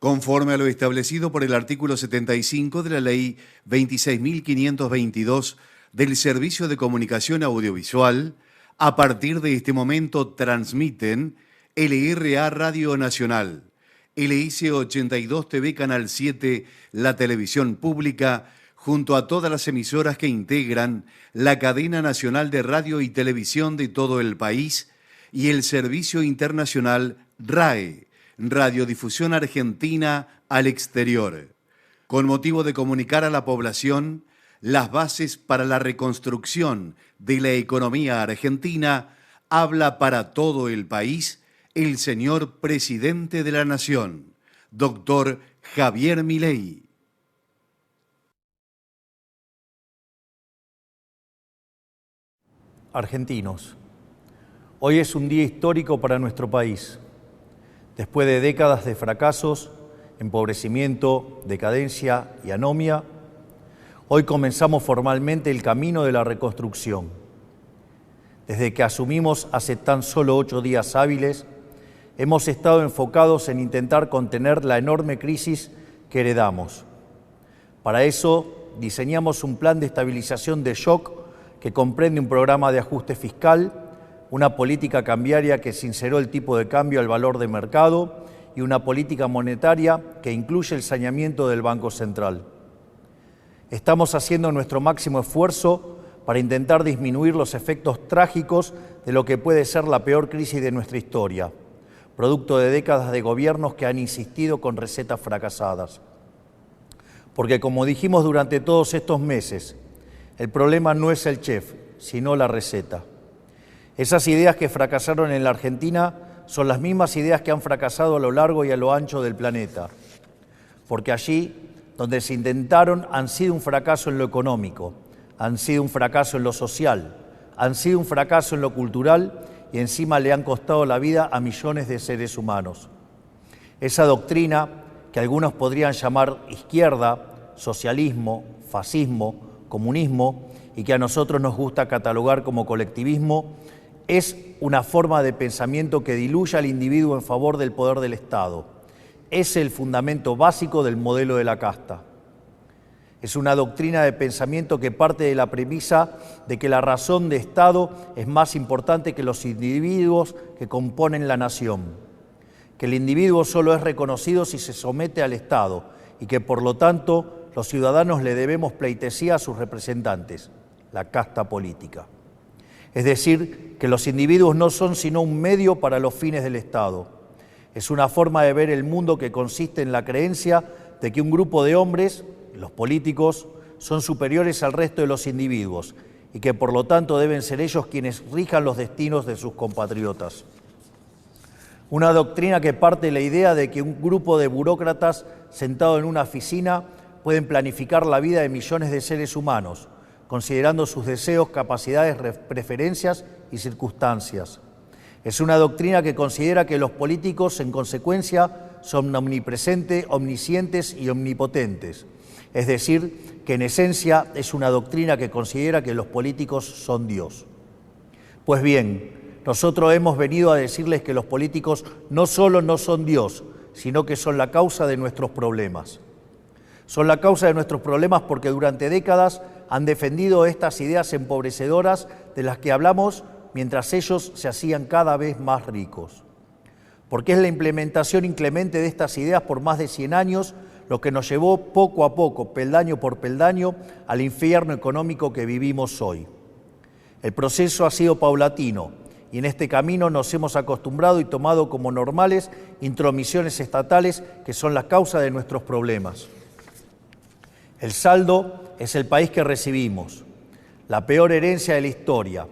Conforme a lo establecido por el artículo 75 de la Ley 26.522 del Servicio de Comunicación Audiovisual, a partir de este momento transmiten LRA Radio Nacional, LIC 82 TV Canal 7, la televisión pública, junto a todas las emisoras que integran la cadena nacional de radio y televisión de todo el país, y el Servicio Internacional RAE, Radiodifusión Argentina al exterior, con motivo de comunicar a la población las bases para la reconstrucción de la economía argentina. Habla para todo el país el señor Presidente de la Nación, doctor Javier Milei. Argentinos, hoy es un día histórico para nuestro país. Después de décadas de fracasos, empobrecimiento, decadencia y anomia, hoy comenzamos formalmente el camino de la reconstrucción. Desde que asumimos hace tan solo 8 días hábiles, hemos estado enfocados en intentar contener la enorme crisis que heredamos. Para eso, diseñamos un plan de estabilización de shock que comprende un programa de ajuste fiscal, una política cambiaria que sinceró el tipo de cambio al valor de mercado y una política monetaria que incluye el saneamiento del Banco Central. Estamos haciendo nuestro máximo esfuerzo para intentar disminuir los efectos trágicos de lo que puede ser la peor crisis de nuestra historia, producto de décadas de gobiernos que han insistido con recetas fracasadas. Porque, como dijimos durante todos estos meses, el problema no es el chef, sino la receta. Esas ideas que fracasaron en la Argentina son las mismas ideas que han fracasado a lo largo y a lo ancho del planeta, porque allí donde se intentaron han sido un fracaso en lo económico, han sido un fracaso en lo social, han sido un fracaso en lo cultural y encima le han costado la vida a millones de seres humanos. Esa doctrina que algunos podrían llamar izquierda, socialismo, fascismo, comunismo y que a nosotros nos gusta catalogar como colectivismo, es una forma de pensamiento que diluye al individuo en favor del poder del Estado. Es el fundamento básico del modelo de la casta. Es una doctrina de pensamiento que parte de la premisa de que la razón de Estado es más importante que los individuos que componen la nación, que el individuo solo es reconocido si se somete al Estado y que, por lo tanto, los ciudadanos le debemos pleitesía a sus representantes, la casta política. Es decir, que los individuos no son sino un medio para los fines del Estado. Es una forma de ver el mundo que consiste en la creencia de que un grupo de hombres, los políticos, son superiores al resto de los individuos y que por lo tanto deben ser ellos quienes rijan los destinos de sus compatriotas. Una doctrina que parte de la idea de que un grupo de burócratas sentado en una oficina pueden planificar la vida de millones de seres humanos, considerando sus deseos, capacidades, preferencias y circunstancias. Es una doctrina que considera que los políticos, en consecuencia, son omnipresentes, omniscientes y omnipotentes. Es decir, que en esencia es una doctrina que considera que los políticos son Dios. Pues bien, nosotros hemos venido a decirles que los políticos no solo no son Dios, sino que son la causa de nuestros problemas. Son la causa de nuestros problemas porque durante décadas han defendido estas ideas empobrecedoras de las que hablamos mientras ellos se hacían cada vez más ricos. Porque es la implementación inclemente de estas ideas por más de 100 años lo que nos llevó poco a poco, peldaño por peldaño, al infierno económico que vivimos hoy. El proceso ha sido paulatino y en este camino nos hemos acostumbrado y tomado como normales intromisiones estatales que son la causa de nuestros problemas. El saldo es el país que recibimos, la peor herencia de la historia,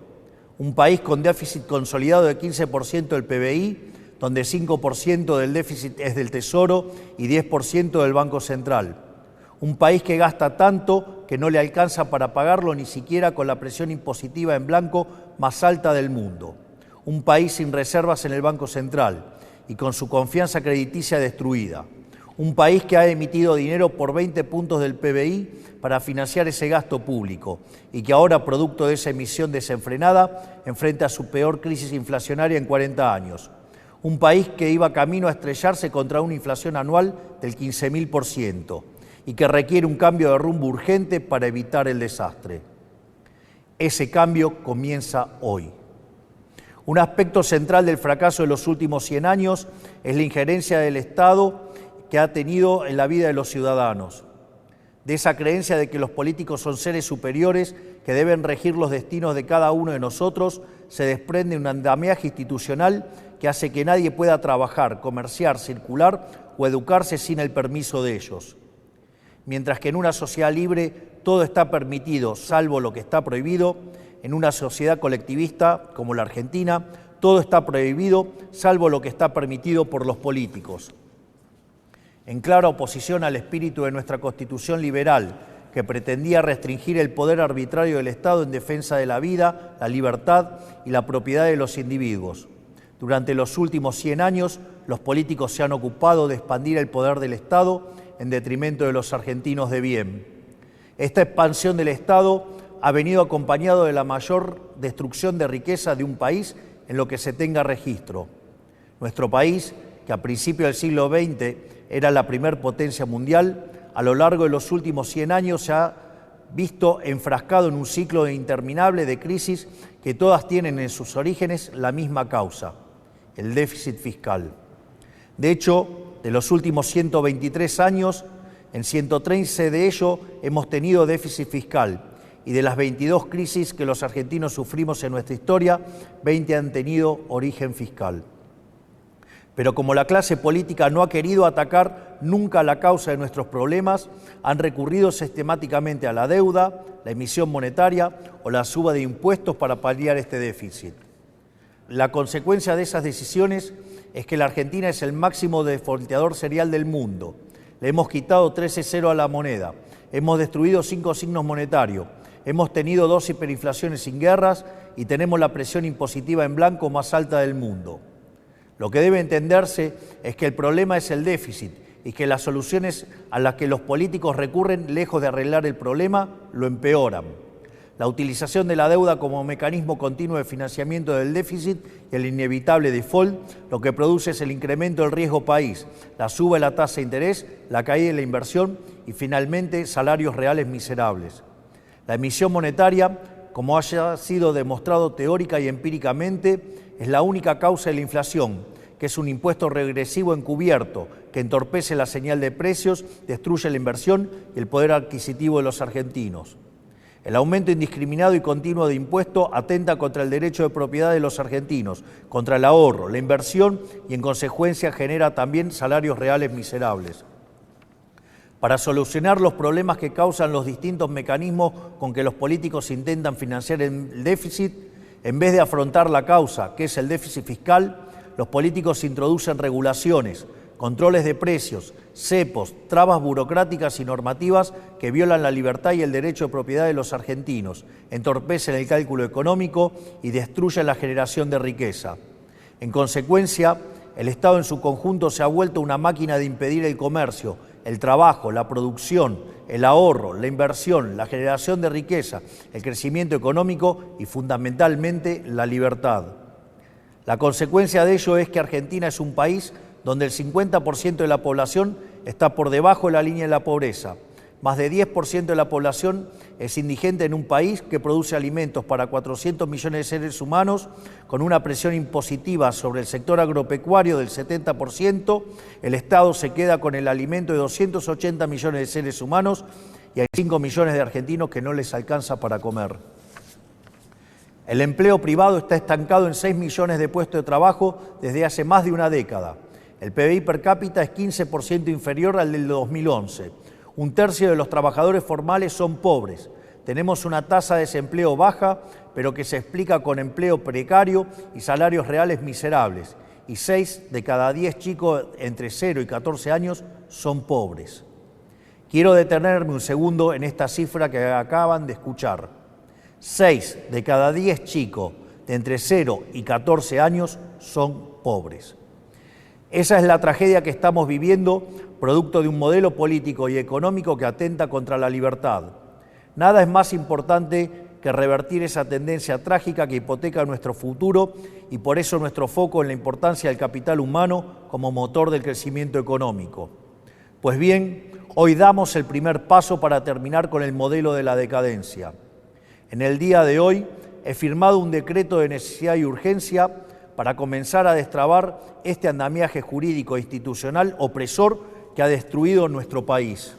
un país con déficit consolidado de 15% del PBI, donde 5% del déficit es del Tesoro y 10% del Banco Central. Un país que gasta tanto que no le alcanza para pagarlo ni siquiera con la presión impositiva en blanco más alta del mundo. Un país sin reservas en el Banco Central y con su confianza crediticia destruida. Un país que ha emitido dinero por 20 puntos del PBI para financiar ese gasto público y que ahora, producto de esa emisión desenfrenada, enfrenta su peor crisis inflacionaria en 40 años. Un país que iba camino a estrellarse contra una inflación anual del 15.000% y que requiere un cambio de rumbo urgente para evitar el desastre. Ese cambio comienza hoy. Un aspecto central del fracaso de los últimos 100 años es la injerencia del Estado que ha tenido en la vida de los ciudadanos. De esa creencia de que los políticos son seres superiores que deben regir los destinos de cada uno de nosotros, se desprende un andamiaje institucional que hace que nadie pueda trabajar, comerciar, circular o educarse sin el permiso de ellos. Mientras que en una sociedad libre todo está permitido, salvo lo que está prohibido, en una sociedad colectivista como la Argentina, todo está prohibido, salvo lo que está permitido por los políticos. En clara oposición al espíritu de nuestra Constitución liberal, que pretendía restringir el poder arbitrario del Estado en defensa de la vida, la libertad y la propiedad de los individuos. Durante los últimos 100 años, los políticos se han ocupado de expandir el poder del Estado en detrimento de los argentinos de bien. Esta expansión del Estado ha venido acompañado de la mayor destrucción de riqueza de un país en lo que se tenga registro. Nuestro país, que a principios del siglo XX era la primer potencia mundial, a lo largo de los últimos 100 años se ha visto enfrascado en un ciclo interminable de crisis que todas tienen en sus orígenes la misma causa: el déficit fiscal. De hecho, de los últimos 123 años, en 113 de ellos hemos tenido déficit fiscal, y de las 22 crisis que los argentinos sufrimos en nuestra historia, 20 han tenido origen fiscal. Pero como la clase política no ha querido atacar nunca la causa de nuestros problemas, han recurrido sistemáticamente a la deuda, la emisión monetaria o la suba de impuestos para paliar este déficit. La consecuencia de esas decisiones es que la Argentina es el máximo defaulteador serial del mundo. Le hemos quitado 13-0 a la moneda, hemos destruido 5 signos monetarios, hemos tenido 2 hiperinflaciones sin guerras y tenemos la presión impositiva en blanco más alta del mundo. Lo que debe entenderse es que el problema es el déficit y que las soluciones a las que los políticos recurren, lejos de arreglar el problema, lo empeoran. La utilización de la deuda como mecanismo continuo de financiamiento del déficit y el inevitable default, lo que produce es el incremento del riesgo país, la suba de la tasa de interés, la caída de la inversión y finalmente salarios reales miserables. La emisión monetaria, como haya sido demostrado teórica y empíricamente, es la única causa de la inflación, que es un impuesto regresivo encubierto que entorpece la señal de precios, destruye la inversión y el poder adquisitivo de los argentinos. El aumento indiscriminado y continuo de impuestos atenta contra el derecho de propiedad de los argentinos, contra el ahorro, la inversión y en consecuencia genera también salarios reales miserables. Para solucionar los problemas que causan los distintos mecanismos con que los políticos intentan financiar el déficit, en vez de afrontar la causa, que es el déficit fiscal, los políticos introducen regulaciones, controles de precios, cepos, trabas burocráticas y normativas que violan la libertad y el derecho de propiedad de los argentinos, entorpecen el cálculo económico y destruyen la generación de riqueza. En consecuencia, el Estado en su conjunto se ha vuelto una máquina de impedir el comercio, el trabajo, la producción, el ahorro, la inversión, la generación de riqueza, el crecimiento económico y fundamentalmente la libertad. La consecuencia de ello es que Argentina es un país donde el 50% de la población está por debajo de la línea de la pobreza. Más de 10% de la población es indigente en un país que produce alimentos para 400 millones de seres humanos, con una presión impositiva sobre el sector agropecuario del 70%, el Estado se queda con el alimento de 280 millones de seres humanos y hay 5 millones de argentinos que no les alcanza para comer. El empleo privado está estancado en 6 millones de puestos de trabajo desde hace más de una década. El PBI per cápita es 15% inferior al del 2011. Un tercio de los trabajadores formales son pobres. Tenemos una tasa de desempleo baja, pero que se explica con empleo precario y salarios reales miserables. Y 6 de cada 10 chicos entre 0 y 14 años son pobres. Quiero detenerme un segundo en esta cifra que acaban de escuchar. 6 de cada 10 chicos de entre 0 y 14 años son pobres. Esa es la tragedia que estamos viviendo, producto de un modelo político y económico que atenta contra la libertad. Nada es más importante que revertir esa tendencia trágica que hipoteca nuestro futuro y por eso nuestro foco en la importancia del capital humano como motor del crecimiento económico. Pues bien, hoy damos el primer paso para terminar con el modelo de la decadencia. En el día de hoy he firmado un decreto de necesidad y urgencia para comenzar a destrabar este andamiaje jurídico e institucional opresor que ha destruido nuestro país.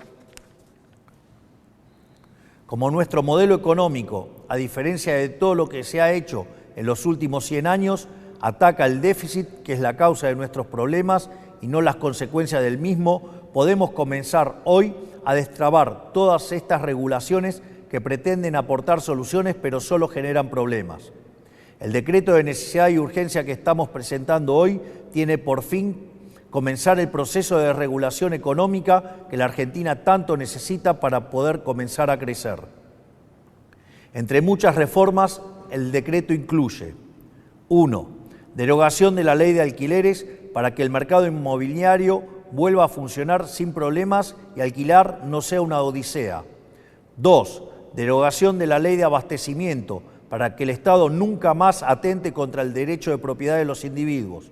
Como nuestro modelo económico, a diferencia de todo lo que se ha hecho en los últimos 100 años, ataca el déficit, que es la causa de nuestros problemas y no las consecuencias del mismo, podemos comenzar hoy a destrabar todas estas regulaciones que pretenden aportar soluciones pero solo generan problemas. El decreto de necesidad y urgencia que estamos presentando hoy tiene por fin comenzar el proceso de regulación económica que la Argentina tanto necesita para poder comenzar a crecer. Entre muchas reformas, el decreto incluye: 1. Derogación de la ley de alquileres para que el mercado inmobiliario vuelva a funcionar sin problemas y alquilar no sea una odisea. 2. Derogación de la ley de abastecimiento para que el Estado nunca más atente contra el derecho de propiedad de los individuos.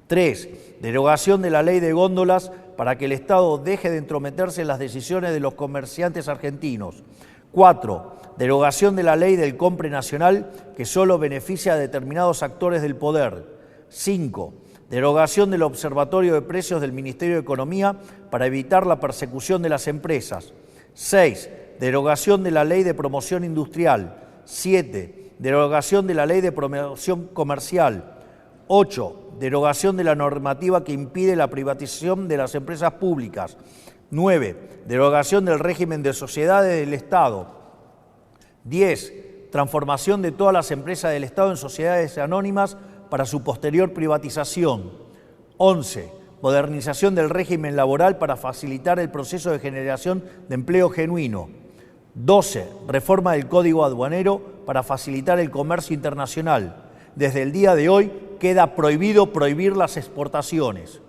3. Derogación de la ley de góndolas para que el Estado deje de entrometerse en las decisiones de los comerciantes argentinos. 4. Derogación de la ley del compre nacional que solo beneficia a determinados actores del poder. 5. Derogación del Observatorio de Precios del Ministerio de Economía para evitar la persecución de las empresas. 6. Derogación de la ley de promoción industrial. 7. Derogación de la ley de promoción comercial. 8. Derogación de la normativa que impide la privatización de las empresas públicas. 9. Derogación del régimen de sociedades del Estado. 10. Transformación de todas las empresas del Estado en sociedades anónimas para su posterior privatización. 11. Modernización del régimen laboral para facilitar el proceso de generación de empleo genuino. 12. Reforma del Código Aduanero para facilitar el comercio internacional. Desde el día de hoy queda prohibido prohibir las exportaciones.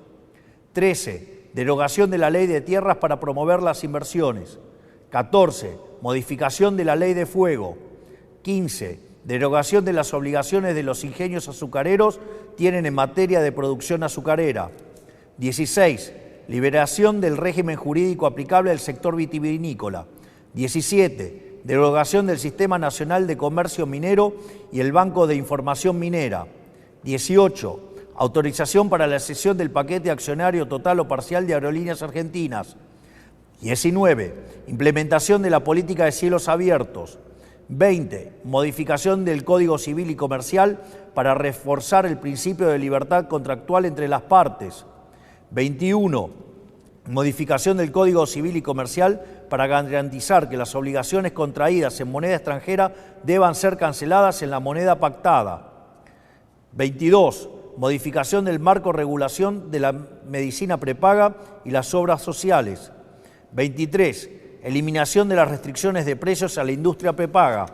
13. Derogación de la ley de tierras para promover las inversiones. 14. Modificación de la ley de fuego. 15. Derogación de las obligaciones de los ingenios azucareros tienen en materia de producción azucarera. 16. Liberación del régimen jurídico aplicable al sector vitivinícola. 17. Derogación del Sistema Nacional de Comercio Minero y el Banco de Información Minera. 18. Autorización para la cesión del paquete accionario total o parcial de Aerolíneas Argentinas. 19. Implementación de la política de cielos abiertos. 20. Modificación del Código Civil y Comercial para reforzar el principio de libertad contractual entre las partes. 21. Modificación del Código Civil y Comercial para garantizar que las obligaciones contraídas en moneda extranjera deban ser canceladas en la moneda pactada. 22. Modificación del marco de regulación de la medicina prepaga y las obras sociales. 23. Eliminación de las restricciones de precios a la industria prepaga.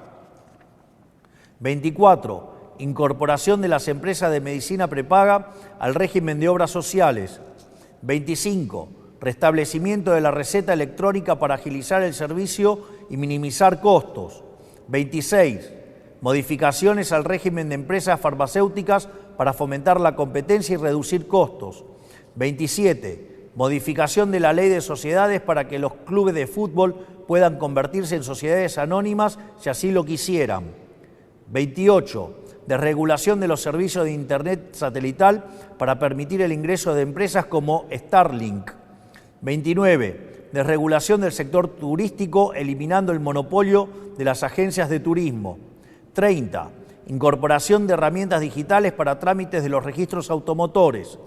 24. Incorporación de las empresas de medicina prepaga al régimen de obras sociales. 25. Restablecimiento de la receta electrónica para agilizar el servicio y minimizar costos. 26. Modificaciones al régimen de empresas farmacéuticas para fomentar la competencia y reducir costos. 27. Modificación de la ley de sociedades para que los clubes de fútbol puedan convertirse en sociedades anónimas si así lo quisieran. 28. Desregulación de los servicios de Internet satelital para permitir el ingreso de empresas como Starlink. 29. Desregulación del sector turístico, eliminando el monopolio de las agencias de turismo. 30. Incorporación de herramientas digitales para trámites de los registros automotores.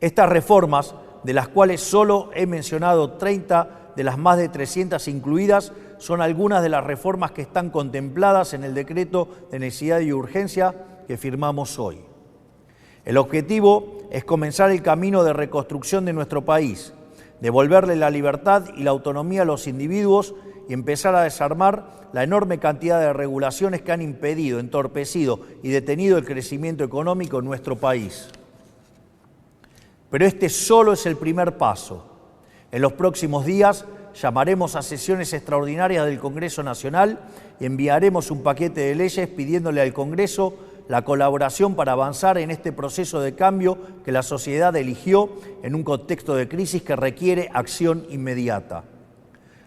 Estas reformas, de las cuales solo he mencionado 30 de las más de 300 incluidas, son algunas de las reformas que están contempladas en el decreto de necesidad y urgencia que firmamos hoy. El objetivo es comenzar el camino de reconstrucción de nuestro país, devolverle la libertad y la autonomía a los individuos y empezar a desarmar la enorme cantidad de regulaciones que han impedido, entorpecido y detenido el crecimiento económico en nuestro país. Pero este solo es el primer paso. En los próximos días llamaremos a sesiones extraordinarias del Congreso Nacional y enviaremos un paquete de leyes pidiéndole al Congreso la colaboración para avanzar en este proceso de cambio que la sociedad eligió en un contexto de crisis que requiere acción inmediata.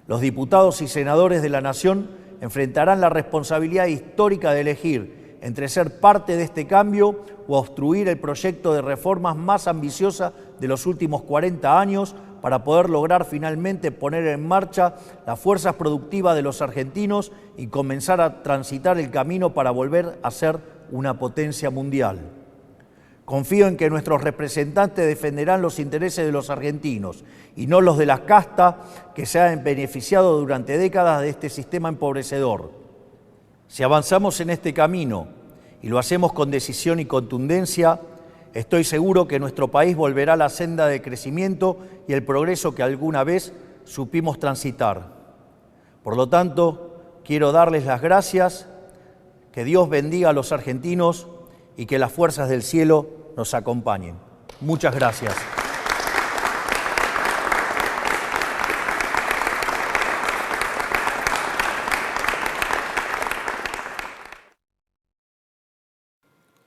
Los diputados y senadores de la Nación enfrentarán la responsabilidad histórica de elegir entre ser parte de este cambio o obstruir el proyecto de reformas más ambiciosa de los últimos 40 años para poder lograr finalmente poner en marcha las fuerzas productivas de los argentinos y comenzar a transitar el camino para volver a ser una potencia mundial. Confío en que nuestros representantes defenderán los intereses de los argentinos y no los de la casta que se han beneficiado durante décadas de este sistema empobrecedor. Si avanzamos en este camino y lo hacemos con decisión y contundencia, estoy seguro que nuestro país volverá a la senda de crecimiento y el progreso que alguna vez supimos transitar. Por lo tanto, quiero darles las gracias, que Dios bendiga a los argentinos y que las fuerzas del cielo nos acompañen. Muchas gracias.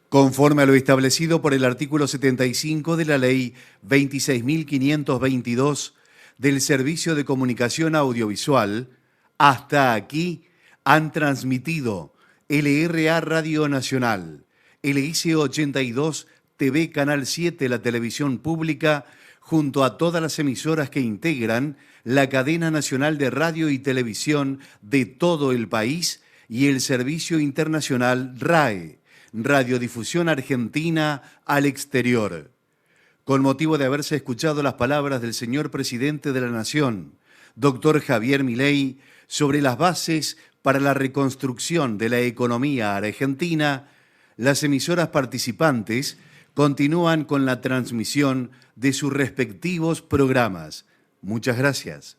Conforme a lo establecido por el artículo 75 de la Ley 26.522 del Servicio de Comunicación Audiovisual, hasta aquí han transmitido LRA Radio Nacional, LIC 82 TV Canal 7, la televisión pública, junto a todas las emisoras que integran la cadena nacional de radio y televisión de todo el país y el servicio internacional RAE, Radiodifusión Argentina al exterior. Con motivo de haberse escuchado las palabras del señor presidente de la Nación, doctor Javier Milei, sobre las bases para la reconstrucción de la economía argentina, las emisoras participantes continúan con la transmisión de sus respectivos programas. Muchas gracias.